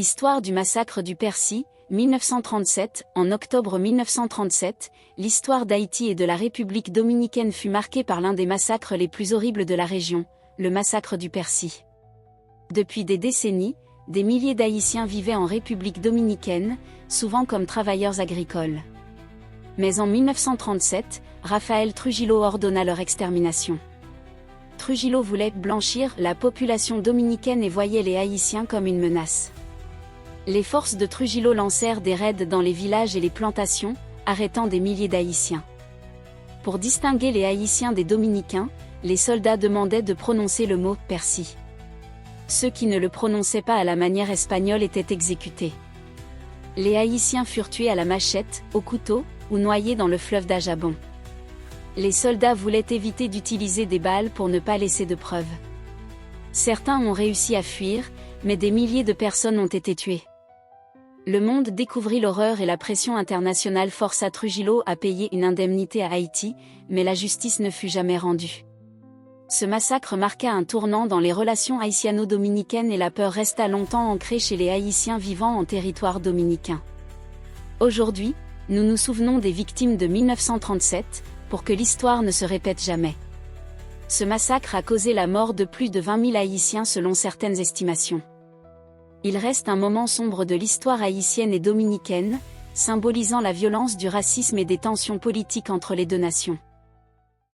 Histoire du massacre du Percy, 1937. En octobre 1937, l'histoire d'Haïti et de la République dominicaine fut marquée par l'un des massacres les plus horribles de la région, le massacre du Percy. Depuis des décennies, des milliers d'Haïtiens vivaient en République dominicaine, souvent comme travailleurs agricoles. Mais en 1937, Rafael Trujillo ordonna leur extermination. Trujillo voulait blanchir la population dominicaine et voyait les Haïtiens comme une menace. Les forces de Trujillo lancèrent des raids dans les villages et les plantations, arrêtant des milliers d'Haïtiens. Pour distinguer les Haïtiens des Dominicains, les soldats demandaient de prononcer le mot « Percy ». Ceux qui ne le prononçaient pas à la manière espagnole étaient exécutés. Les Haïtiens furent tués à la machette, au couteau, ou noyés dans le fleuve d'Ajabon. Les soldats voulaient éviter d'utiliser des balles pour ne pas laisser de preuves. Certains ont réussi à fuir, mais des milliers de personnes ont été tuées. Le monde découvrit l'horreur et la pression internationale força Trujillo à payer une indemnité à Haïti, mais la justice ne fut jamais rendue. Ce massacre marqua un tournant dans les relations haïtiano-dominicaines et la peur resta longtemps ancrée chez les Haïtiens vivant en territoire dominicain. Aujourd'hui, nous nous souvenons des victimes de 1937, pour que l'histoire ne se répète jamais. Ce massacre a causé la mort de plus de 20 000 Haïtiens selon certaines estimations. Il reste un moment sombre de l'histoire haïtienne et dominicaine, symbolisant la violence du racisme et des tensions politiques entre les deux nations.